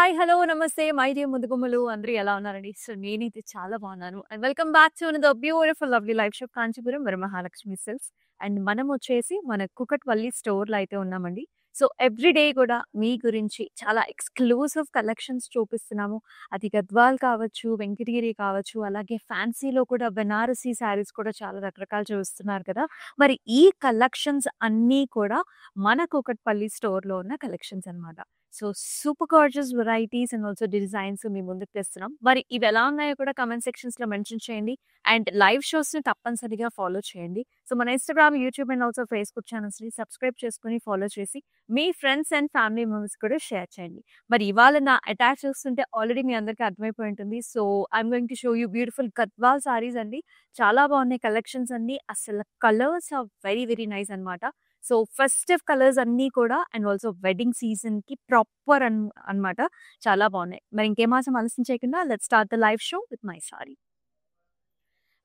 Hi! Hello! నమస్తే! My dear ముద్దుగుమ్మలు అందరూ ఎలా ఉన్నారండి? సో, నేనైతే చాలా బాగున్నాను. And welcome back to another beautiful lovely life show Kanchipuram Varamahalakshmi silks. And మనమొచ్చేసి మన కూకట్పల్లి స్టోర్‌లో అయితే ఉన్నామండి. సో, ఎవ్రీ డే కూడా మీ గురించి చాలా ఎక్స్‌క్లూజివ్ కలెక్షన్స్ చూపిస్తున్నాము. అది గద్వాల్ కావచ్చు, వెంకటగిరి కావచ్చు, అలాగే ఫ్యాన్సీలో కూడా బెనారసీ శారీస్ కూడా చాలా రకరకాలు చూస్తున్నారు కదా! మరి ఈ కలెక్షన్స్ అన్నీ కూడా మన కూకట్పల్లి స్టోర్‌లో ఉన్న కలెక్షన్స్ అన్నమాట. So, super gorgeous varieties and also designs మీ ముందుకు తెస్తున్నాం. మరి ఇవి ఎలా ఉన్నాయో కూడా కామెంట్ సెక్షన్స్‌లో మెన్షన్ చేయండి. అండ్ లైవ్ షోస్‌ని తప్పనిసరిగా ఫాలో చేయండి. సో, మన Instagram, YouTube and also Facebook ఛానెల్స్‌ని సబ్స్క్రైబ్ చేసుకొని, ఫాలో చేసి మీ ఫ్రెండ్స్ అండ్ ఫ్యామిలీ మెంబర్స్ కూడా షేర్ చేయండి. మరి ఇవాళ నా అటాచ్ చూస్తుంటే ఆల్రెడీ మీ అందరికీ అర్థమైపోయి ఉంటుంది. So, I'm going to show you beautiful Gadwal saris అండి. చాలా బాగున్నాయి కలెక్షన్స్ అన్నీ. అసలు colours are very very nice అన్నమాట. సో, ఫెస్టివ్ కలర్స్ అన్నీ కూడా అండ్ ఆల్సో వెడ్డింగ్ సీజన్‌కి ప్రాపర్ అన్నమాట. చాలా బాగున్నాయి. మరి ఇంకేమాత్రం ఆలస్యం చేయకుండా let's start the live show with my sari.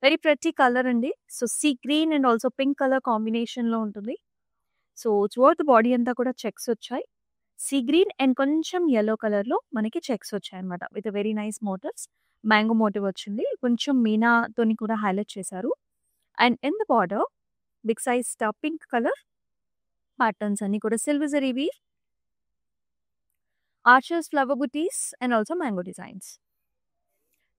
Very pretty colour అండి. So, sea green and also pink colour కాంబినేషన్‌లో ఉంటుంది. సో, త్రూఅవుట్ ద బాడీ అంతా కూడా చెక్స్ వచ్చాయి. సీ గ్రీన్ అండ్ కొంచెం యెల్లో కలర్‌లో మనకి చెక్స్ వచ్చాయన్నమాట. With very nice motifs. Mango motif వచ్చింది. కొంచెం మీనాతోని కూడా హైలైట్ చేశారు. And in the border big size pink colour patterns అన్నీ కూడా silver zari weave, archers flower బుటీస్ and also mango designs.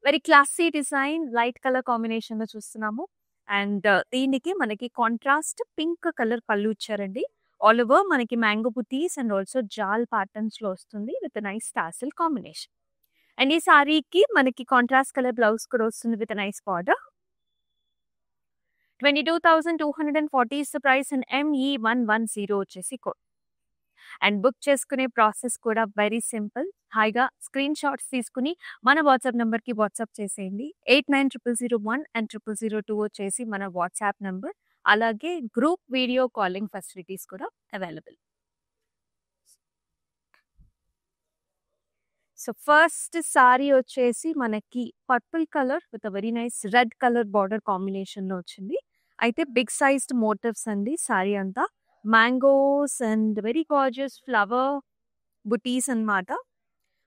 Very classy design light colour కాంబినేషన్‌లో చూస్తున్నాము. అండ్ దీనికి మనకి కాంట్రాస్ట్ పింక్ కలర్ పళ్ళు ఇచ్చారండి. ఆల్ ఓవర్ మనకి మ్యాంగో బుటీస్ అండ్ ఆల్సో జాల్ ప్యాటర్న్స్‌లో వస్తుంది with nice tassel combination. And ఈ సారీకి మనకి కాంట్రాస్ట్ కలర్ బ్లౌజ్ కూడా వస్తుంది with nice border. 22,240 is the price and ME110 వచ్చేసి కోడ్. అండ్ బుక్ చేసుకునే ప్రాసెస్ కూడా వెరీ సింపుల్. హాయిగా స్క్రీన్ షాట్స్ తీసుకుని మన వాట్సాప్ నంబర్‌కి వాట్సాప్ చేసేయండి. 890001 అండ్ 0002 వచ్చేసి మన వాట్సాప్ నంబర్. అలాగే గ్రూప్ వీడియో కాలింగ్ ఫెసిలిటీస్ కూడా అవైలబుల్. సో, ఫస్ట్ సారీ వచ్చేసి మనకి purple colour with very nice red colour border కాంబినేషన్‌లో వచ్చింది. అయితే బిగ్ సైజ్డ్ మోటివ్స్ అండి సారీ అంతా. Mangoes and very gorgeous flower బుటీస్ అన్నమాట.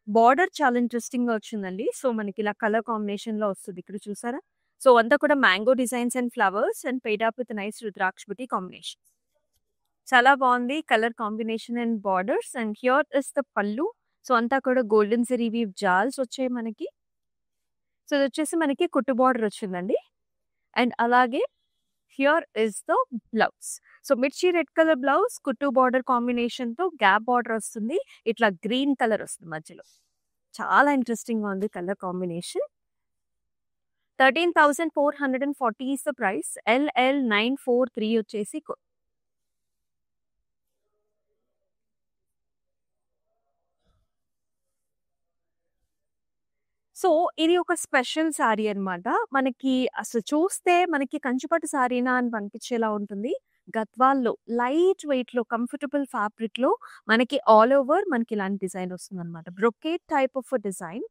బార్డర్ చాలా ఇంట్రెస్టింగ్‌గా వచ్చిందండి. సో, మనకి ఇలా కలర్ కాంబినేషన్‌లో వస్తుంది. ఇక్కడ చూసారా? సో, అంతా కూడా mango designs and flowers and paid up with nice rudraksha బుటీ కాంబినేషన్. చాలా బాగుంది colour combination and borders. And here is the పల్లు. సో, అంతా కూడా గోల్డెన్ జరీ వీవ్ జాల్స్ వచ్చాయి మనకి. సో, ఇది వచ్చేసి మనకి కుట్టు బార్డర్ వచ్చిందండి. అండ్ అలాగే here is the blouse. So, మిర్చి రెడ్ కలర్ బ్లౌజ్ కుట్టు బార్డర్ కాంబినేషన్‌తో గ్యాప్ బార్డర్ వస్తుంది. ఇట్లా గ్రీన్ కలర్ వస్తుంది మధ్యలో. చాలా ఇంట్రెస్టింగ్‌గా ఉంది colour combination. 13,440 is the price. LL943 వచ్చేసి కోడ్. సో, ఇది ఒక స్పెషల్ సారీ అన్నమాట. మనకి అసలు చూస్తే మనకి కంచిపట్టు సారీనా అని అనిపించేలా ఉంటుంది. గద్వాల్‌లో లైట్ వెయిట్‌లో కంఫర్టబుల్ ఫ్యాబ్రిక్‌లో మనకి ఆల్ ఓవర్ మనకి ఇలాంటి డిజైన్ వస్తుందన్నమాట. Brocade type of design.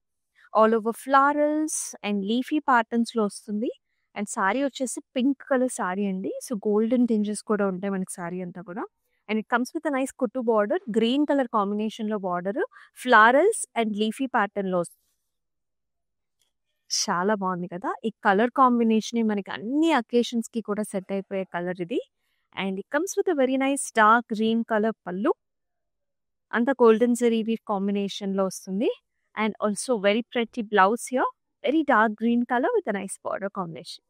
All over florals and leafy ప్యాటర్న్స్‌లో వస్తుంది. అండ్ సారీ వచ్చేసి పింక్ కలర్ సారీ అండి. సో, గోల్డెన్ టింజెస్ కూడా ఉంటాయి మనకి సారీ అంతా కూడా. And it comes with a nice కుట్టు బార్డర్. గ్రీన్ కలర్ కాంబినేషన్‌లో బార్డర్. ఫ్లారల్స్ అండ్ లీఫీ ప్యాటర్న్‌లో చాలా బాగుంది కదా! ఈ కలర్ కాంబినేషనే మనకి అన్ని అకేషన్స్‌కి కూడా సెట్ అయిపోయే కలర్ ఇది. And it comes with a very nice dark green colour పల్లు. అంతా గోల్డెన్ జరీ వీవ్ కాంబినేషన్‌లో వస్తుంది. And also very pretty blouse here. Very dark green colour with a nice border combination.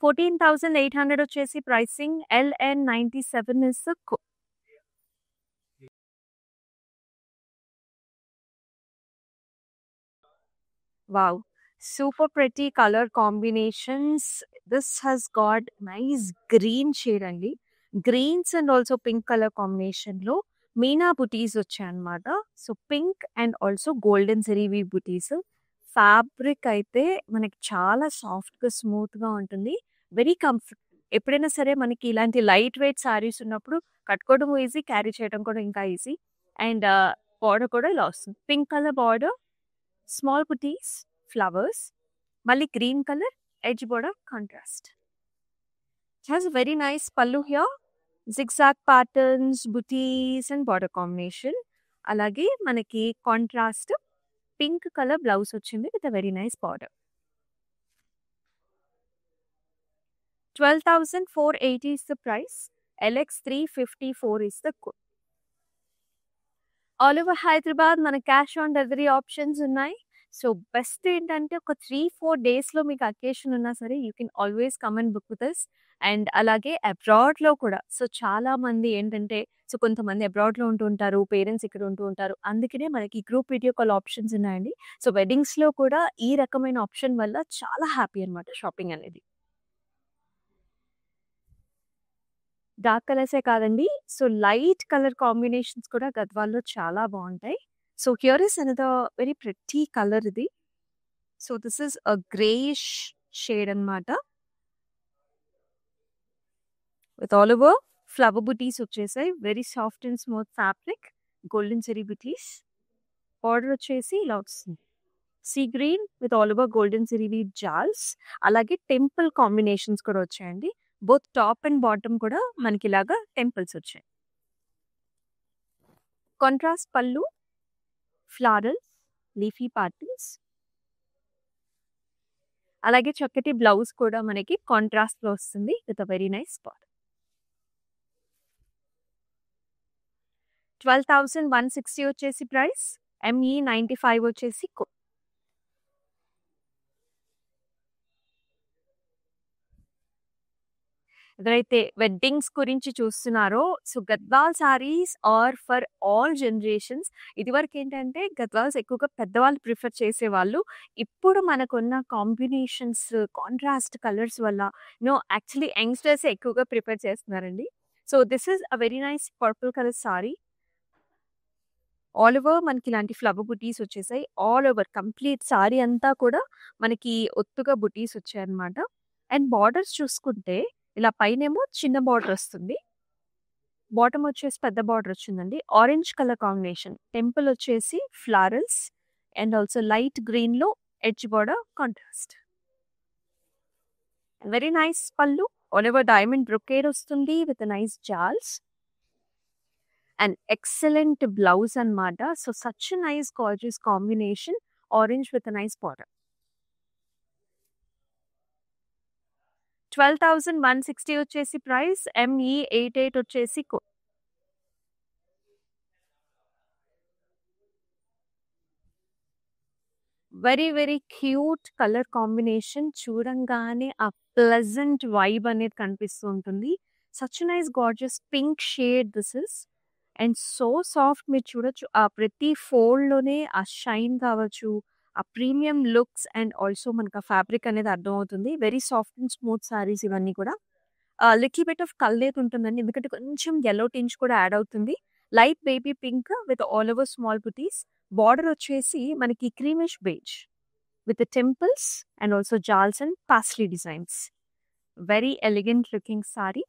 14,800 వచ్చేసి pricing. LN97 is the code. Wow, super pretty color combinations. This has got nice green shade అండి. Greens and also pink colour కాంబినేషన్‌లో మీనా బుటీస్ వచ్చాయన్నమాట. So, pink and also golden zari weave బుటీస్. Fabric అయితే మనకి చాలా సాఫ్ట్‌గా, స్మూత్‌గా ఉంటుంది. Very comfort. ఎప్పుడైనా సరే మనకి ఇలాంటి లైట్ వెయిట్ సారీస్ ఉన్నప్పుడు కట్టుకోవడం ఈజీ, క్యారీ చేయడం కూడా ఇంకా ఈజీ. అండ్ బార్డర్ కూడా ఇలా వస్తుంది. పింక్ కలర్ బార్డర్, స్మాల్ బుటీస్, ఫ్లవర్స్, మళ్ళీ green colour edge border contrast. It has a very nice pallu here. Zigzag patterns, buttis and border combination. అలాగే మనకి కాంట్రాస్ట్ పింక్ కలర్ బ్లౌజ్ వచ్చింది with a very nice border. 12,480 is the price. LX 354 is the code. All over Hyderabad మన cash on delivery options ఉన్నాయి. So best ఏంటంటే ఒక 3-4 డేస్‌లో మీకు occasion ఉన్నా సరే you can always come and book with us. And అలాగే అబ్రాడ్‌లో కూడా సో చాలా మంది ఏంటంటే సో కొంతమంది అబ్రాడ్‌లో ఉంటూ ఉంటారు. పేరెంట్స్ ఇక్కడ ఉంటూ ఉంటారు. అందుకనే మనకి గ్రూప్ వీడియో కాల్ ఆప్షన్స్ ఉన్నాయండి. సో వెడ్డింగ్స్‌లో కూడా ఈ రకమైన ఆప్షన్ వల్ల చాలా హ్యాపీ అన్నమాట షాపింగ్ అనేది. డార్క్ కలర్సే కాదండి. సో లైట్ కలర్ కాంబినేషన్స్ కూడా గద్వాల్‌లో చాలా బావుంటాయి. So here is another very pretty colour ఇది. So this is a greyish shade అన్నమాట. విత్ ఆల్ ఓవర్ ఫ్లవర్ బుటీస్ వచ్చేసాయి. Very soft and smooth fabric. Golden zari బుటీస్. బార్డర్ వచ్చేసి ఇలా వస్తుంది. Sea green with all over golden zari weave జాల్స్. అలాగే టెంపుల్ కాంబినేషన్స్ కూడా వచ్చాయండి. బోత్ టాప్ అండ్ బాటమ్ కూడా మనకి ఇలాగా టెంపుల్స్ వచ్చాయి. కాంట్రాస్ట్ పళ్ళు, ఫ్లారల్స్, లీఫీ ప్యాటర్న్స్. అలాగే చక్కటి బ్లౌజ్ కూడా మనకి కాంట్రాస్ట్‌లో వస్తుంది with a very nice border. 12,160 వచ్చేసి ప్రైస్. ME 95 వచ్చేసి కోడ్. ఎవరైతే వెడ్డింగ్స్ గురించి చూస్తున్నారో so Gadwal saris are for all generations. ఇదివరకు ఏంటంటే గద్వాల్స్ ఎక్కువగా పెద్దవాళ్ళు ప్రిఫర్ చేసేవాళ్ళు. ఇప్పుడు మనకున్న కాంబినేషన్స్, కాంట్రాస్ట్ కలర్స్ వల్ల యాక్చువల్లీ యంగ్స్టర్స్ ఎక్కువగా ప్రిఫర్ చేస్తున్నారండి. So this is a very nice purple colour sari. All over మనకి ఇలాంటి ఫ్లవర్ బుటీస్ వచ్చేసాయి. ఆల్ ఓవర్ కంప్లీట్ సారీ అంతా కూడా మనకి ఒత్తుగా బుటీస్ వచ్చాయన్నమాట. అండ్ బార్డర్స్ చూసుకుంటే ఇలా పైనేమో చిన్న బార్డర్ వస్తుంది. బాటమ్ వచ్చేసి పెద్ద బార్డర్ వచ్చిందండి. Orange colour combination. టెంపుల్ వచ్చేసి ఫ్లారల్స్ అండ్ ఆల్సో లైట్ గ్రీన్‌లో edge border contrast. Very nice పళ్ళు. ఆల్ ఓవర్ డైమండ్ బ్రొకేడ్ వస్తుంది విత్ నైస్ జాల్స్. అండ్ ఎక్సలెంట్ బ్లౌజ్ అన్నమాట. So such nice gorgeous combination. Orange with nice border. 12,160 వచ్చేసి price. ME 88 వచ్చేసి code. Very very cute colour combination. చూడంగానే ఆ pleasant vibe అనేది కనిపిస్తూ ఉంటుంది. Such nice gorgeous pink shade this is. And so soft. మీరు చూడొచ్చు ఆ ప్రతి ఫోల్డ్‌లోనే ఆ షైన్ కావచ్చు, ఆ ప్రీమియం లుక్స్ అండ్ ఆల్సో మనకు ఆ ఫ్యాబ్రిక్ అనేది అర్థమవుతుంది. Very soft and smooth saris ఇవన్నీ కూడా. లిటిల్ బిట్ ఆఫ్ కలర్ ఉంటుందండి. ఎందుకంటే కొంచెం యెల్లో టింజ్ కూడా యాడ్ అవుతుంది. Light baby pink with all over small బుటీస్. బార్డర్ వచ్చేసి మనకి creamish beige with temples and also జాల్స్ and paisley designs. Very elegant looking sari.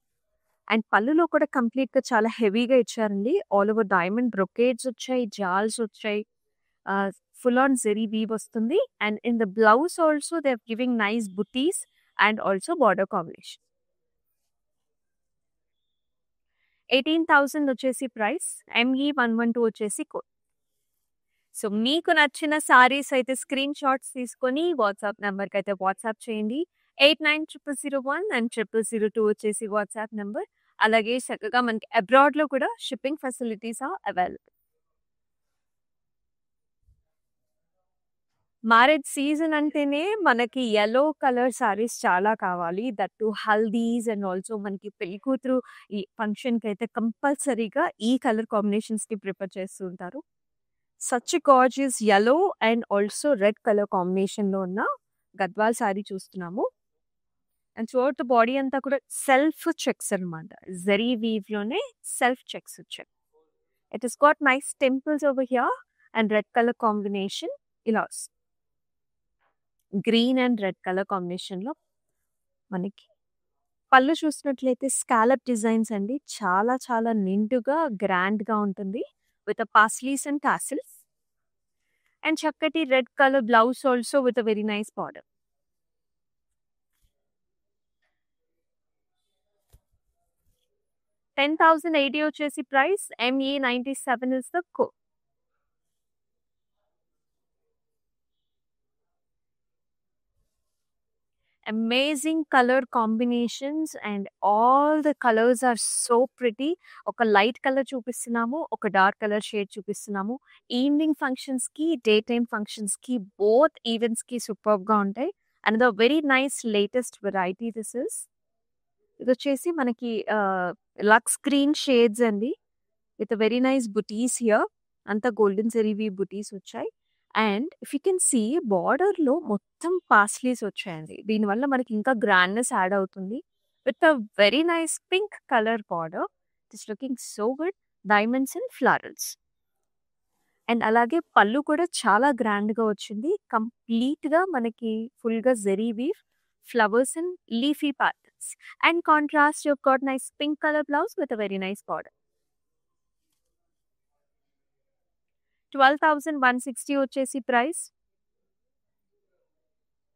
And పళ్ళులో కూడా కంప్లీట్‌గా చాలా హెవీగా ఇచ్చారండి. ఆల్ ఓవర్ డైమండ్ బ్రొకేడ్స్ వచ్చాయి, జాల్స్ వచ్చాయి. ఫుల్ ఆన్ జెరీ వీవ్ వస్తుంది. And in the blouse also they are giving nice బుటీస్ అండ్ ఆల్సో బార్డర్ కాంబినేషన్. 18,000 వచ్చేసి ప్రైస్. ME 112 వచ్చేసి కోడ్. సో మీకు నచ్చిన సారీస్ అయితే స్క్రీన్ షాట్స్ తీసుకొని వాట్సాప్ నంబర్‌కి అయితే వాట్సాప్ చేయండి. 890001 అండ్ 0002 వచ్చేసి వాట్సాప్ నంబర్. అలాగే చక్కగా మనకి అబ్రాడ్‌లో కూడా shipping facilities are available. Marriage season అంటేనే మనకి యెల్లో కలర్ సారీస్ చాలా కావాలి. That too haldis and also మనకి పెళ్ళికూతురు ఈ ఫంక్షన్‌కైతే కంపల్సరీగా ఈ కలర్ కాంబినేషన్స్‌ని ప్రిఫర్ చేస్తూ ఉంటారు. Such gorgeous yellow and also red colour కాంబినేషన్‌లో ఉన్న గద్వాల్ సారీ చూస్తున్నాము. అండ్ త్రూఅవుట్ ద బాడీ అంతా కూడా సెల్ఫ్ చెక్స్ అన్నమాట. జరీ వీవ్‌లోనే సెల్ఫ్ చెక్స్ వచ్చాయి. It has got nice temples over here and red colour combination ఇలా వస్తుంది. గ్రీన్ అండ్ రెడ్ కలర్ కాంబినేషన్‌లో మనకి పళ్ళు చూసినట్లయితే స్కాలప్ డిజైన్స్ అండి. చాలా చాలా నిండుగా గ్రాండ్‌గా ఉంటుంది. With paisleys and tassels. And చక్కటి red colour blouse also with a very nice border. 10,080 వచ్చేసి price. ME97 is the code. Amazing color combinations and all the colors are so pretty. ఒక light colour చూపిస్తున్నాము, ఒక dark colour shade చూపిస్తున్నాము. Evening functions కి, day time functions కి, both events కి superb గా ఉంటాయి. And very nice latest variety this is. ఇది వచ్చేసి మనకి లక్స్ గ్రీన్ షేడ్స్ అండి, విత్ వెరీ నైస్ బుటీస్ హియర్. అంతా గోల్డెన్ జెరీవి బుటీస్ వచ్చాయి. And if you can see border లో మొత్తం పాస్లీస్ వచ్చాయండి. దీనివల్ల మనకి ఇంకా గ్రాండ్నెస్ యాడ్ అవుతుంది. With a very nice pink colour border. It's looking so good. Diamonds and florals. And అలాగే పళ్ళు కూడా చాలా గ్రాండ్ గా వచ్చింది. కంప్లీట్ గా మనకి ఫుల్ గా zari weave, flowers and leafy patterns. And contrast you got nice pink colour blouse with a very nice border. 12,160 వచ్చేసి ప్రైస్.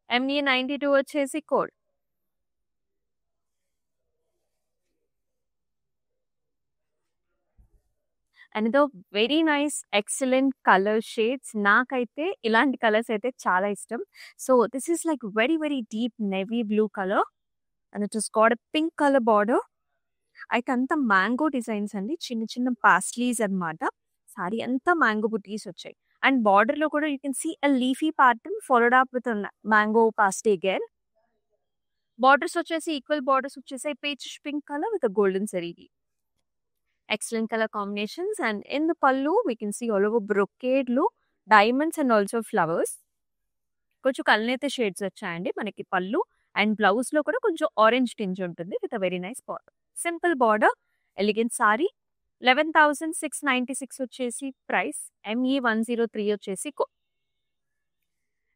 ME92 వచ్చేసి కోడ్. అండ్ ఇదో very nice excellent colour shades. నాకైతే ఇలాంటి కలర్స్ అయితే చాలా ఇష్టం. So this is like very very deep navy blue colour and it is got pink colour border. అయితే అంతా మ్యాంగో డిజైన్స్ అండి, చిన్న చిన్న పాస్లీస్ అన్నమాట. సారీ అంతా మ్యాంగో బుటీస్ వచ్చాయి. అండ్ బార్డర్ లో కూడా you can see a leafy pattern followed up with mango paisley again. Borders వచ్చేసి ఈక్వల్ బార్డర్స్ వచ్చేసి peach pink colour with golden zari. Excellent color combinations. And in the pallu we can see all over brocade లో diamonds and also flowers. కొంచెం కల్నేత shades వచ్చాయండి మనకి పళ్ళు. And blouse లో కూడా కొంచెం ఆరెంజ్ టింజ్ ఉంటుంది with a very nice border. Simple border, elegant sorry. 11,696 వచ్చేసి ప్రైస్. ME103 వచ్చేసి కో.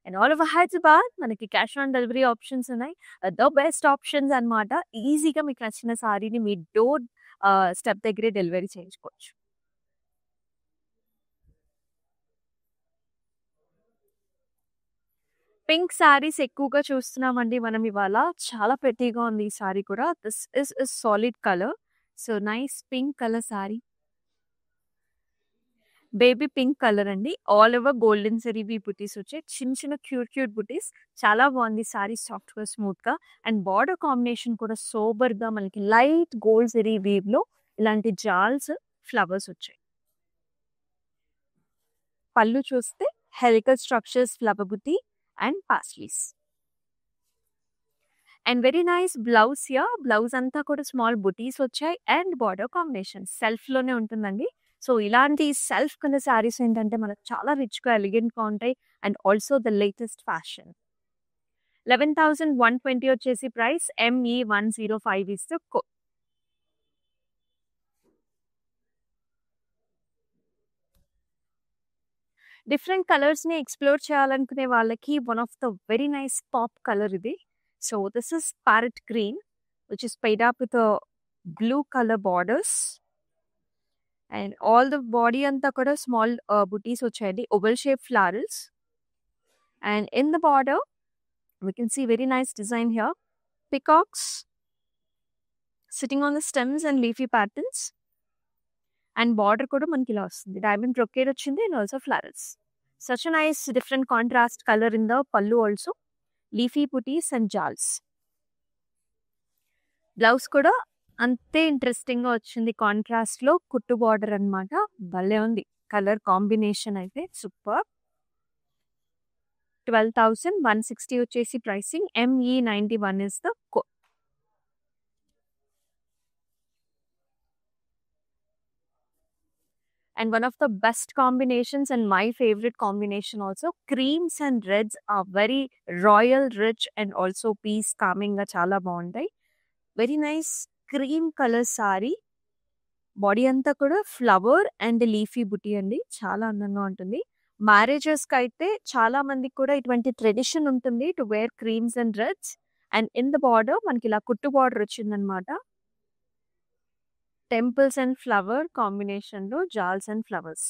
అండ్ ఆల్ ఓవర్ హైదరాబాద్ మనకి క్యాష్ ఆన్ డెలివరీ ఆప్షన్స్ ఉన్నాయి. ద బెస్ట్ ఆప్షన్స్ అన్నమాట. ఈజీగా మీకు నచ్చిన సారీని మీ డోర్ స్టెప్ దగ్గరే డెలివరీ చేయించుకోవచ్చు. పింక్ సారీస్ ఎక్కువగా చూస్తున్నామండి మనం ఇవాళ. చాలా పెట్టిగా ఉంది ఈ సారీ కూడా. This is solid colour. So nice pink colour sorry. Baby pink colour అండి. ఆల్ ఓవర్ గోల్డెన్ జెరీవి బుటీస్ వచ్చాయి. చిన్న చిన్న క్యూట్ బుటీస్. చాలా బాగుంది సారీ, సాఫ్ట్ గా స్మూత్ గా. అండ్ బార్డర్ కాంబినేషన్ కూడా సోబర్ గా మనకి లైట్ గోల్డ్ జెరీ వీవ్ లో ఇలాంటి జాల్స్, ఫ్లవర్స్ వచ్చాయి. పళ్ళు చూస్తే helical structures, flower buti and paisleys. And very nice blouse here. Blouse అంతా కూడా స్మాల్ బుటీస్ వచ్చాయి. అండ్ బార్డర్ కాంబినేషన్ సెల్ఫ్ లోనే ఉంటుందండి. సో ఇలాంటి సెల్ఫ్ కలర్ శారీస్ ఏంటంటే మనకు చాలా రిచ్ గా, ఎలిగెంట్ గా ఉంటాయి. And also the latest fashion. 11,120 వచ్చేసి price. ME105 is the code. Different colours ని ఎక్స్ప్లోర్ చేయాలనుకునే వాళ్ళకి one of the very nice pop colour ఇది. So this is parrot green which is paid up with a blue color borders. And all the body అంతా కూడా small బుటీస్ వచ్చాయండి, oval shape flowers. And in the border we can see very nice design here. Peacocks sitting on the stems and leafy patterns. And border కూడా మనకి ఇలా వస్తుంది. Diamond brocade వచ్చింది and also flowers. Such a nice different contrast colour in the పల్లు also. Leafy buttis and జాల్స్. Blouse కూడా అంతే interesting గా వచ్చింది. కాంట్రాస్ట్ లో కుట్టు బార్డర్ అన్నమాట. భలే ఉంది కలర్ కాంబినేషన్ అయితే సూపర్. 12,160 వచ్చేసి pricing. ME91 is the code. And one of the best combinations and my favorite combination also, creams and reds are very royal, rich and also peace calming ga chala బాగుంటాయి. Very nice cream colour sorry. Body అంతా కూడా flower and leafy బుటీ అండి. చాలా అందంగా ఉంటుంది. Marriages కి అయితే చాలా మందికి కూడా ఇటువంటి ట్రెడిషన్ ఉంటుంది to wear creams and reds. And in the border మనకి ఇలా కుట్టు బార్డర్ వచ్చిందనమాట. టెంపుల్స్ అండ్ ఫ్లవర్ కాంబినేషన్ లో జాల్స్ and flowers.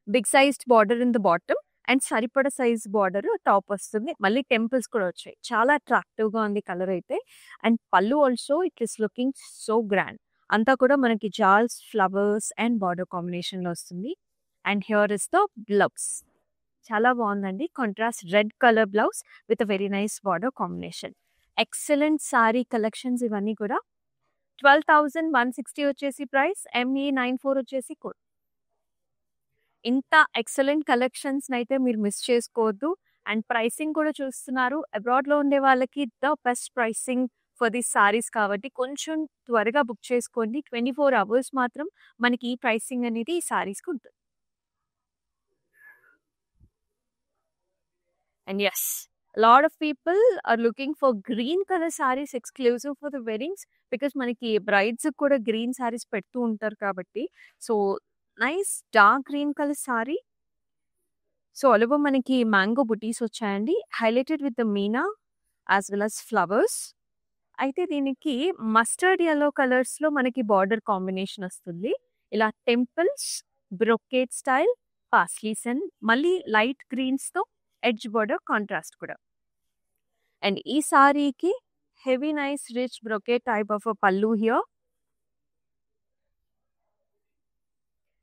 Big sized border in the bottom and సరిపడ సైజ్ బార్డర్ టాప్ వస్తుంది. మళ్ళీ టెంపుల్స్ కూడా వచ్చాయి. చాలా అట్రాక్టివ్ గా ఉంది కలర్ అయితే. అండ్ పళ్ళు also it is looking so grand. అంతా కూడా మనకి జాల్స్, ఫ్లవర్స్ అండ్ బార్డర్ కాంబినేషన్‌లో వస్తుంది. And here is the blouse. చాలా బావుందండి. Contrast red colour blouse with very nice border combination. Excellent sorry collections ఇవన్నీ కూడా. 12,160 వచ్చేసి ప్రైస్. ME94 వచ్చేసి కోడ్. ఇంత ఎక్సలెంట్ కలెక్షన్స్‌నైతే మీరు మిస్ చేసుకోవద్దు. అండ్ ప్రైసింగ్ కూడా చూస్తున్నారు. అబ్రాడ్‌లో ఉండే వాళ్ళకి the best pricing for this saris కాబట్టి కొంచెం త్వరగా బుక్ చేసుకోండి. 24 అవర్స్ మాత్రం మనకి ఈ ప్రైసింగ్ అనేది ఈ సారీస్‌కి ఉంటుంది. And yes, lot of people are looking for green colour saris exclusive for the weddings. Because మనకి బ్రైడ్స్‌కి కూడా గ్రీన్ సారీస్ పెడుతూ ఉంటారు కాబట్టి. So, nice dark green colour sari. So, all over మనకి మ్యాంగో బుటీస్ వచ్చాయండి. హైలైటెడ్ విత్ ద మీనా యాస్ వెల్ యాస్ ఫ్లవర్స్. అయితే దీనికి మస్టర్డ్ యెల్లో కలర్స్‌లో మనకి బార్డర్ కాంబినేషన్ వస్తుంది. ఇలా temples, brocade style, paisleys and మళ్ళీ లైట్ గ్రీన్స్‌తో ఎడ్జ్ బార్డర్ కాంట్రాస్ట్ కూడా. అండ్ ఈ సారీకి heavy nice rich brocade type of పల్లు హియర్.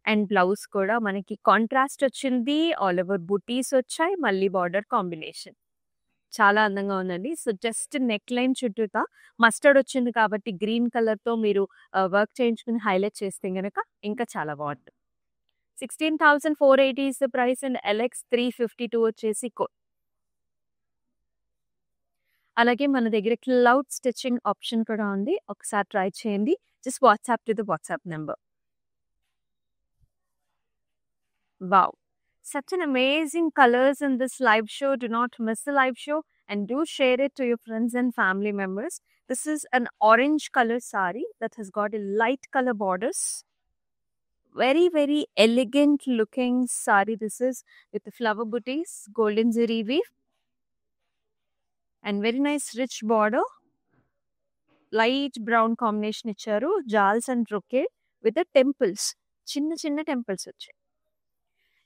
అండ్ బ్లౌజ్ కూడా మనకి కాంట్రాస్ట్ వచ్చింది. ఆల్ ఓవర్ బుటీస్ వచ్చాయి. మళ్ళీ బార్డర్ కాంబినేషన్. చాలా అందంగా ఉందండి. సో, జస్ట్ నెక్ లైన్ చుట్టూతా మస్టర్డ్ వచ్చింది కాబట్టి గ్రీన్ కలర్‌తో మీరు వర్క్ చేయించుకొని హైలైట్ చేస్తే గనక ఇంకా చాలా బావుంటుంది. 16,480 is the price and LX 352 వచ్చేసి కోడ్. అలాగే మన దగ్గర క్లౌడ్ స్టిచ్చింగ్ ఆప్షన్ కూడా ఉంది. ఒకసారి ట్రై చేయండి. Just WhatsApp to the WhatsApp number. Wow. Such an amazing colors in this live show. Do not miss the live show and do share it to your friends and family members. This is an orange color sari that has got a light color borders. Very, very elegant looking sari. This is with the flower booties, golden zari weave, and very nice rich border. Light brown combination icharu. Jals and brocade with the temples. చిన్న చిన్న temples వచ్చాయి.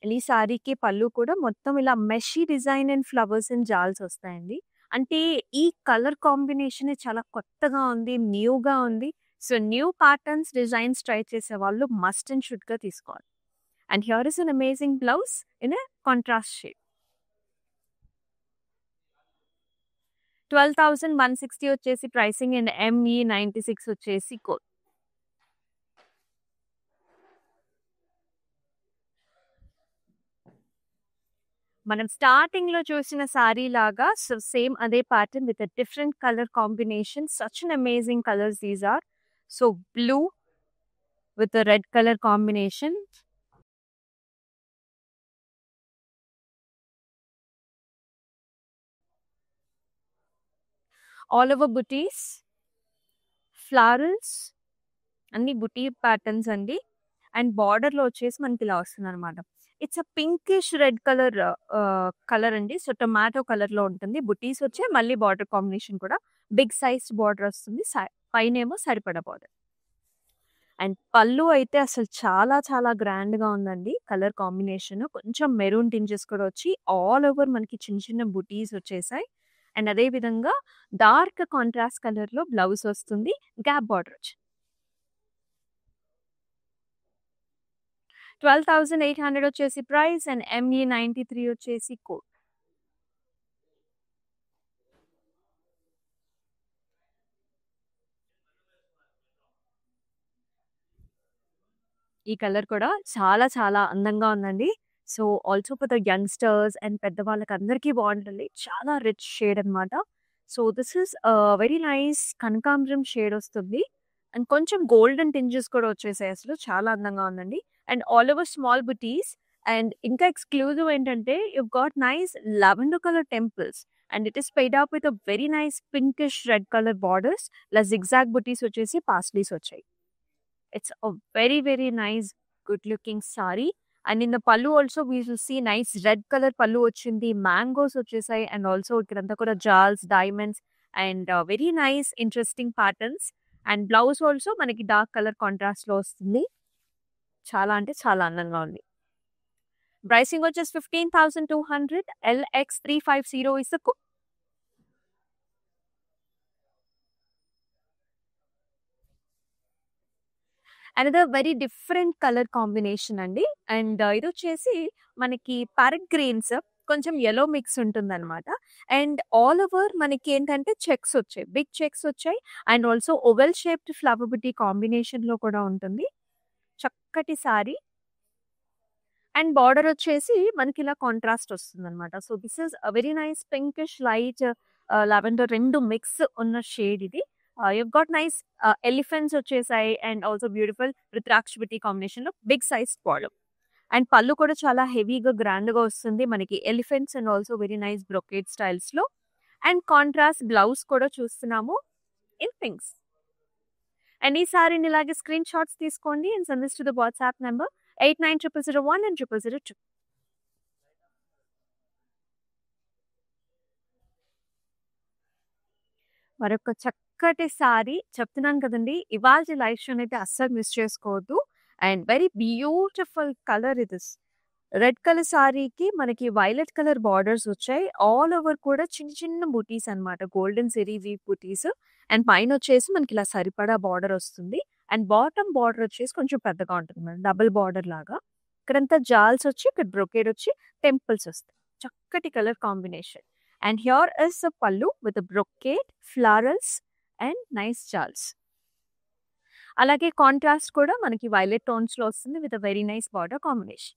And ఈ సారీకి పళ్ళు కూడా మొత్తం ఇలా మెషీ design and flowers and జాల్స్ వస్తాయండి. అంటే ఈ కలర్ కాంబినేషన్ చాలా కొత్తగా ఉంది, న్యూగా ఉంది. So, new patterns, designs try చేసే వాళ్ళు మస్ట్ అండ్ షుడ్‌గా తీసుకోవాలి. And here is an amazing blouse in a contrast shade. 12,160 వచ్చేసి ప్రైసింగ్ అండ్ ME96 వచ్చేసి కోడ్. మనం స్టార్టింగ్‌లో చూసిన సారీ లాగా సో, సేమ్ అదే pattern with a different colour combination. Such an amazing colours these are. So, blue with a red colour combination. All over బుటీస్, florals అన్ని బుటీ patterns అండి. అండ్ బార్డర్‌లో వచ్చేసి మనకి ఇలా వస్తుందన్నమాట. It's a pinkish red colour colour అండి. సో, టొమాటో కలర్‌లో ఉంటుంది. బుటీస్ వచ్చాయి. మళ్ళీ బార్డర్ కాంబినేషన్ కూడా బిగ్ సైజ్డ్ బార్డర్ వస్తుంది. పైనేమో సరిపడా బార్డర్. అండ్ పళ్ళు అయితే అసలు చాలా చాలా గ్రాండ్‌గా ఉందండి. కలర్ కాంబినేషన్ కొంచెం మెరూన్ టింజెస్ కూడా వచ్చి ఆల్ ఓవర్ మనకి చిన్న చిన్న బుటీస్ వచ్చేసాయి. అండ్ అదే విధంగా డార్క్ కాంట్రాస్ట్ కలర్‌లో బ్లౌజ్ వస్తుంది. గ్యాప్ బార్డర్ వచ్చింది. 12,800 వచ్చేసి ప్రైస్ అండ్ ME93 వచ్చేసి కోడ్. ఈ కలర్ కూడా చాలా చాలా అందంగా ఉందండి. So, also for the youngsters and పెద్దవాళ్ళకి అందరికీ బావుంటుంది. చాలా రిచ్ షేడ్ అన్నమాట. So, this is very nice కనకాంబరం షేడ్ వస్తుంది. అండ్ కొంచెం గోల్డెన్ టింజెస్ కూడా వచ్చేసాయి అసలు. చాలా అందంగా ఉందండి. And all over small buttis and ఇంకా ఎక్స్‌క్లూజివ్ ఏంటంటే you've got nice lavender color temples and it is paired up with a very nice pinkish red color borders. ఇలా zigzag booties వచ్చేసి పాస్లీస్ వచ్చాయి. It's a very, very nice, good looking saree. And in the pallu also we will see nice red color pallu వచ్చింది. Mangoes వచ్చేసాయి and also ఇక్కడంతా కూడా jals, diamonds and very nice interesting patterns. And blouse also మనకి dark color contrast లో వస్తుంది. చాలా అంటే చాలా అందంగా ఉంది. ప్రైసింగ్ వచ్చేసి 15,200. LX 350 is the code. Another very different colour combination అండి. అండ్ ఇదొచ్చేసి మనకి ప్యారెట్ గ్రీన్స్ కొంచెం యెల్లో మిక్స్ ఉంటుందనమాట. అండ్ ఆల్ ఓవర్ మనకేంటంటే చెక్స్ వచ్చాయి. బిగ్ చెక్స్ వచ్చాయి. And also oval shaped flower బుటీ కాంబినేషన్‌లో కూడా ఉంటుంది. చక్కటి సారీ. అండ్ బార్డర్ వచ్చేసి మనకిలా కాంట్రాస్ట్ వస్తుందనమాట. So, this is a very nice pinkish light lavender 2 mix ఉన్న షేడ్ ఇది. యూ గాట్ నైస్ ఎలిఫెంట్స్ వచ్చేసాయి. అండ్ ఆల్సో బ్యూటిఫుల్ రుద్రాక్ష బుటీ కాంబినేషన్‌లో బిగ్ సైజ్ బార్డర్. అండ్ పళ్ళు కూడా చాలా హెవీగా గ్రాండ్‌గా వస్తుంది. మనకి elephants and also very nice brocade స్టైల్స్‌లో. అండ్ కాంట్రాస్ట్ బ్లౌజ్ కూడా చూస్తున్నాము ఇన్ పింక్స్. అండ్ ఈ సారీని ఇలాగే స్క్రీన్ షాట్స్ తీసుకోండి and send this to the WhatsApp number 890001 and 0002. మరొక చక్కటి సారీ చెప్తున్నాను కదండీ! ఇవాల్టి లైవ్ షోనైతే అస్సలు మిస్ చేసుకోవద్దు. అండ్ వెరీ బ్యూటిఫుల్ కలర్ ఇది. రెడ్ కలర్ సారీకి మనకి వైలెట్ కలర్ బార్డర్స్ వచ్చాయి. ఆల్ ఓవర్ కూడా చిన్న చిన్న బుటీస్ అన్నమాట. Golden zari weave buttis. And పైనొచ్చేసి మనకి ఇలా సరిపడా బార్డర్ వస్తుంది. అండ్ బాటమ్ బార్డర్ వచ్చేసి కొంచెం పెద్దగా ఉంటుంది. డబుల్ బార్డర్ లాగా. ఇక్కడంతా జాల్స్ వచ్చి, ఇక్కడ బ్రొకేడ్ వచ్చి టెంపుల్స్ వస్తాయి. చక్కటి colour combination. And here is a పల్లు విత్ బ్రొకేడ్, ఫ్లరల్స్ అండ్ నైస్ జాల్స్. అలాగే కాంట్రాస్ట్ కూడా మనకి వైలెట్ టోన్స్‌లో వస్తుంది with a very nice border combination.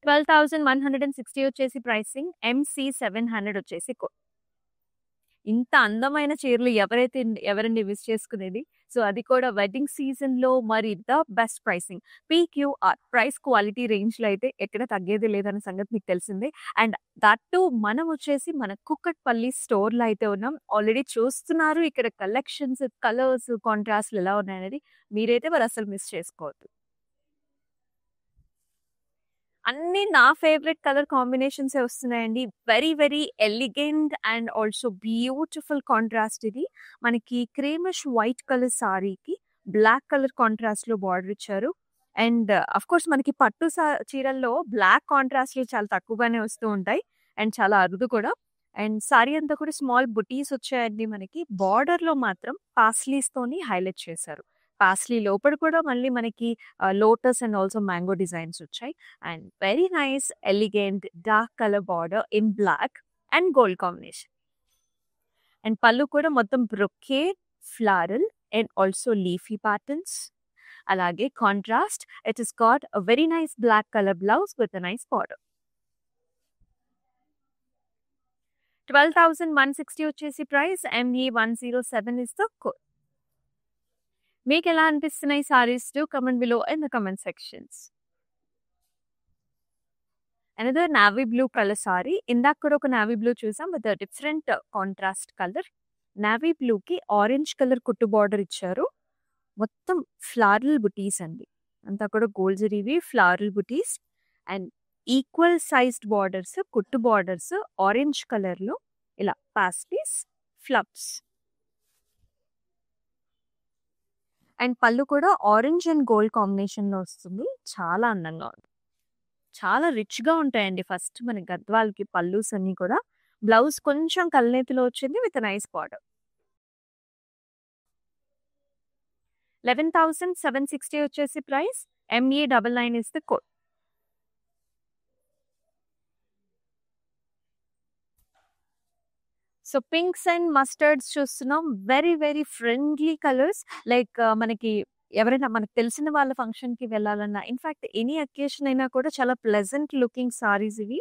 12,160 వచ్చేసి ప్రైసింగ్. ఎంసీ 700 వచ్చేసి ఇంత అందమైన చీరలు ఎవరండి మిస్ చేసుకునేది? సో, అది కూడా వెడ్డింగ్ సీజన్‌లో మరి the best pricing. PQR price quality రేంజ్‌లో అయితే ఎక్కడ తగ్గేది లేదన్న సంగతి మీకు తెలిసిందే. అండ్ దట్ టూ మనం వచ్చేసి మన కుక్కట్పల్లి స్టోర్‌లో అయితే ఉన్నాం. ఆల్రెడీ చూస్తున్నారు ఇక్కడ కలెక్షన్స్, కలర్స్, కాంట్రాస్ట్‌లు ఎలా ఉన్నాయనేది. మీరైతే మరి అసలు మిస్ చేసుకోవద్దు. అన్నీ నా ఫేవరెట్ కలర్ కాంబినేషన్సే వస్తున్నాయండి. Very, very elegant and also beautiful contrast ఇది. మనకి క్రీమిష్ వైట్ కలర్ సారీకి బ్లాక్ కలర్ కాంట్రాస్ట్‌లో బార్డర్ ఇచ్చారు. అండ్ ఆఫ్‌కోర్స్ మనకి పట్టు చీరల్లో బ్లాక్ కాంట్రాస్ట్‌లు చాలా తక్కువగానే వస్తూ ఉంటాయి. అండ్ చాలా అరుదు కూడా. అండ్ సారీ అంతా కూడా స్మాల్ బుటీస్ వచ్చాయండి మనకి. బార్డర్‌లో మాత్రం పాస్లీస్‌తోని హైలైట్ చేశారు. పాస్లీ లోపల కూడా మళ్ళీ మనకి lotus and also mango designs వచ్చాయి. And very nice elegant dark colour border in black and gold combination. అండ్ పళ్ళు కూడా మొత్తం brocade, floral and also leafy patterns. అలాగే contrast it is got a very nice black colour blouse with a nice border. 12,160 వచ్చేసి price. ME 107 is the code. మీకెలా అనిపిస్తున్నాయి saris? Do comment below in the comment sections. Another navy blue colour sorry. ఇందాక కూడా ఒక navy blue చూసాం with different contrast colour. Navy బ్లూకి orange colour కుట్టు border ఇచ్చారు. మొత్తం ఫ్లారల్ బుటీస్ అండి. అంతా కూడా gold జరీవి floral buttis and equal sized borders, కుట్టు బార్డర్స్ ఆరెంజ్ కలర్‌లో ఇలా పాస్లీస్, ఫ్లవర్స్. అండ్ పళ్ళు కూడా ఆరెంజ్ అండ్ గోల్డ్ కాంబినేషన్‌లో వస్తుంది. చాలా అందంగా ఉంది. చాలా రిచ్‌గా ఉంటాయండి. ఫస్ట్ మన గద్వాల్‌కి పల్లూస్ అన్నీ కూడా. బ్లౌజ్ కొంచెం కల్నేతిలో వచ్చింది విత్ నైస్ బార్డర్. 11,760 వచ్చేసి price. ME 99 is the code. So, pinks and mustards చూస్తున్నాం. Very, very friendly colours. Like మనకి ఎవరైనా మనకు తెలిసిన వాళ్ళ ఫంక్షన్‌కి వెళ్ళాలన్నా, ఇన్‌ఫాక్ట్ ఎనీ అకేషన్ అయినా కూడా చాలా ప్లెజెంట్ లుకింగ్ సారీస్ ఇవి.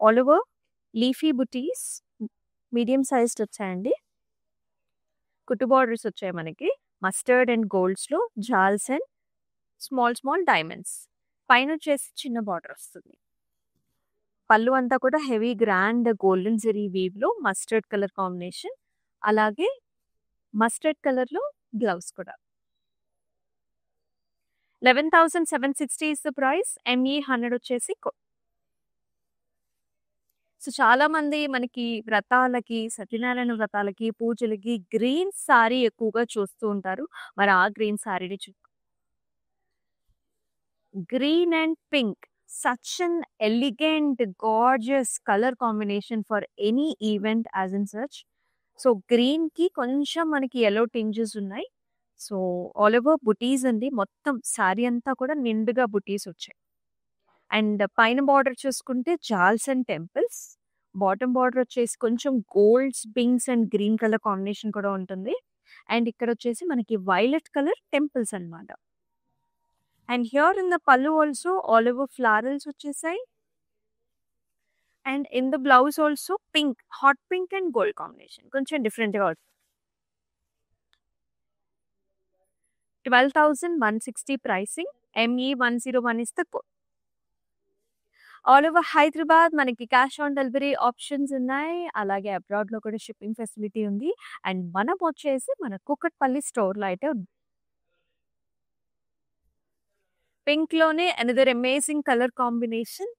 All over leafy butis medium sized వచ్చాయండి. కుట్టు బార్డర్స్ వచ్చాయి మనకి. మస్టర్డ్ అండ్ గోల్డ్స్‌లో జాల్స్ అండ్ స్మాల్, స్మాల్ డైమండ్స్. పైనొచ్చేసి చిన్న బార్డర్ వస్తుంది. పళ్ళు అంతా కూడా హెవీ గ్రాండ్ గోల్డెన్ జరీ వీవ్‌లో మస్టర్డ్ కలర్ కాంబినేషన్. అలాగే మస్టర్డ్ కలర్‌లో బ్లౌజ్ కూడా. 11,760 ఇస్ ద ప్రైస్. ఎంఈ 100 వచ్చేసి సో, చాలామంది మనకి వ్రతాలకి, సత్యనారాయణ వ్రతాలకి, పూజలకి గ్రీన్ సారీ ఎక్కువగా చూస్తూ ఉంటారు. మరి ఆ గ్రీన్ సారీని green and pink. Such an elegant, gorgeous color combination for any event as in such. So గ్రీన్‌కి కొంచెం మనకి యెల్లో టింజెస్ ఉన్నాయి. సో ఆల్ ఓవర్ బుటీస్ అండి. మొత్తం శారీ అంతా కూడా నిండుగా బుటీస్ వచ్చాయి. అండ్ పైన బార్డర్ చూసుకుంటే జాల్స్ అండ్ టెంపుల్స్. బాటమ్ బార్డర్ వచ్చేసి కొంచెం golds, pinks and green colour combination కూడా ఉంటుంది. అండ్ ఇక్కడ వచ్చేసి మనకి వైలెట్ కలర్ టెంపుల్స్ అన్నమాట. అండ్ హియర్ ఇన్ ద పల్లు ఆల్సో ఆల్ ఓవర్ ఫ్లారల్స్ వచ్చేసాయి. And in the blouse also pink, hot pink and gold combination కొంచెం డిఫరెంట్‌గా ఉంటుంది. 12,160 pricing. ME101 is the code. All over Hyderabad మనకి క్యాష్ ఆన్ డెలివరీ ఆప్షన్స్ ఉన్నాయి. అలాగే అబ్రాడ్‌లో కూడా షిప్పింగ్ ఫెసిలిటీ ఉంది. అండ్ మనం వచ్చేసి మన కూకట్పల్లి స్టోర్‌లో అయితే ఉంది. పింక్‌లోనే another amazing colour combination.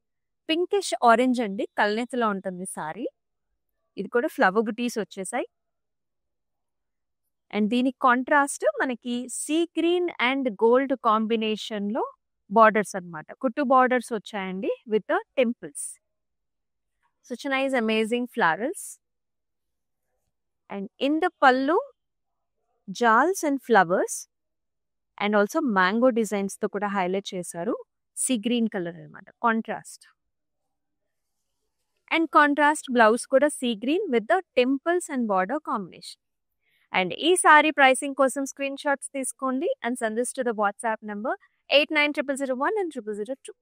Pinkish orange అండి. కల్నేతలో ఉంటుంది సారీ. ఇది కూడా ఫ్లవర్ బుటీస్ వచ్చేసాయి. అండ్ దీనికి కాంట్రాస్ట్ మనకి సీ గ్రీన్ అండ్ గోల్డ్ కాంబినేషన్‌లో బార్డర్స్ అన్నమాట. కుట్టు బార్డర్స్ వచ్చాయండి with temples. Such nice amazing florals. And in the pallu జాల్స్ and flowers and also mango డిజైన్స్‌తో కూడా హైలైట్ చేశారు. సీ గ్రీన్ కలర్ అన్నమాట కాంట్రాస్ట్. అండ్ కాంట్రాస్ట్ బ్లౌజ్ కూడా sea green with the temples and border combination. And ఈ sari pricing కోసం screenshots తీసుకోండి and send this to the WhatsApp number 890001 and 0002.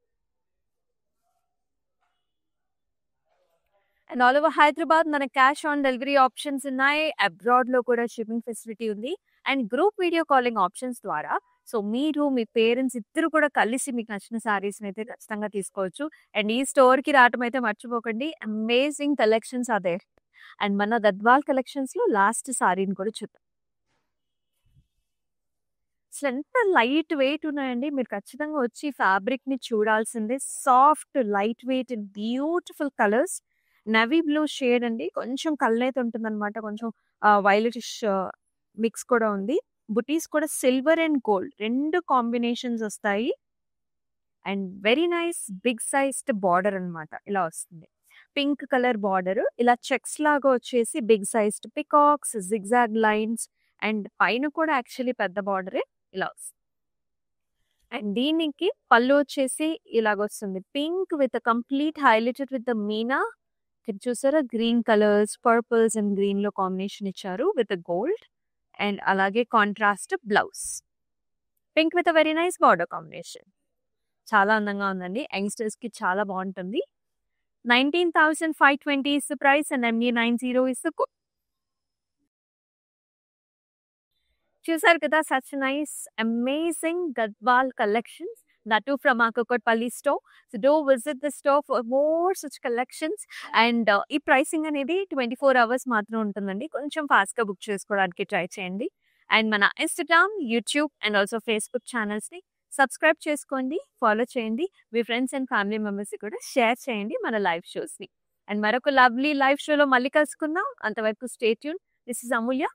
And all over Hyderabad మన cash on delivery options ఉన్నాయి. అబ్రాడ్‌లో కూడా shipping facility ఉంది. And group video calling options ద్వారా so మీరు, మీ parents ఇద్దరు కూడా కలిసి మీకు నచ్చిన సారీస్‌ని అయితే ఖచ్చితంగా తీసుకోవచ్చు. అండ్ ఈ స్టోర్‌కి రావటం అయితే మర్చిపోకండి. Amazing collections are there. And మన గద్వాల్ కలెక్షన్స్‌లో లాస్ట్ సారీని కూడా చూద్దాం. అసలు ఎంత లైట్ వెయిట్ ఉన్నాయండి. మీరు ఖచ్చితంగా వచ్చి ఫ్యాబ్రిక్‌ని చూడాల్సిందే. Soft, light weight, beautiful colours. Navy blue shade అండి. కొంచెం కల్నేత ఉంటుందన్నమాట. కొంచెం వైలెటిష్ మిక్స్ కూడా ఉంది. బుటీస్ కూడా సిల్వర్ అండ్ గోల్డ్ 2 కాంబినేషన్స్ వస్తాయి. And very nice big sized border అన్నమాట. ఇలా వస్తుంది. పింక్ కలర్ బార్డర్ ఇలా చెక్స్ లాగా వచ్చేసి big sized peacocks, zigzag lines and పైన కూడా యాక్చువల్లీ పెద్ద బార్డరే ఇలా వస్తుంది. అండ్ దీనికి పళ్ళు వచ్చేసి ఇలాగొస్తుంది. Pink with complete highlighted with the మీనా. ఇక్కడ చూసారా గ్రీన్ కలర్స్, పర్పుల్స్ అండ్ గ్రీన్‌లో కాంబినేషన్ ఇచ్చారు విత్ గోల్డ్. అండ్ అలాగే contrast blouse. Pink with very nice border combination. చాలా అందంగా ఉందండి. యంగ్‌స్టర్స్‌కి చాలా బాగుంటుంది. 19,520 is the price and ME90 is the code. చూసారు కదా such nice amazing Gadwal collections that too from our Kukatpalli store. So do visit the store for more such collections. And ఈ pricing అనేది 24 hours మాత్రం ఉంటుందండి. కొంచెం ఫాస్ట్‌గా బుక్ చేసుకోవడానికి try చేయండి. అండ్ మన Instagram, YouTube and also Facebook ఛానల్స్‌ని సబ్స్క్రైబ్ చేసుకోండి, ఫాలో చేయండి. మీ ఫ్రెండ్స్ అండ్ ఫ్యామిలీ మెంబర్స్‌కి కూడా షేర్ చేయండి మన లైవ్ షోస్‌ని. అండ్ మరొక లవ్లీ లైవ్ షోలో మళ్ళీ కలుసుకుందాం. అంతవరకు stay tune. This is Amulya.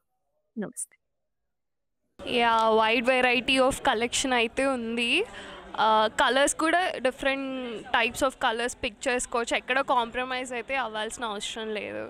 నమస్తే. Yeah! Wide variety of collection అయితే ఉంది. కలర్స్ కూడా different types of colours pick చేసుకోవచ్చు. ఎక్కడ కాంప్రమైజ్ అయితే అవ్వాల్సిన అవసరం లేదు.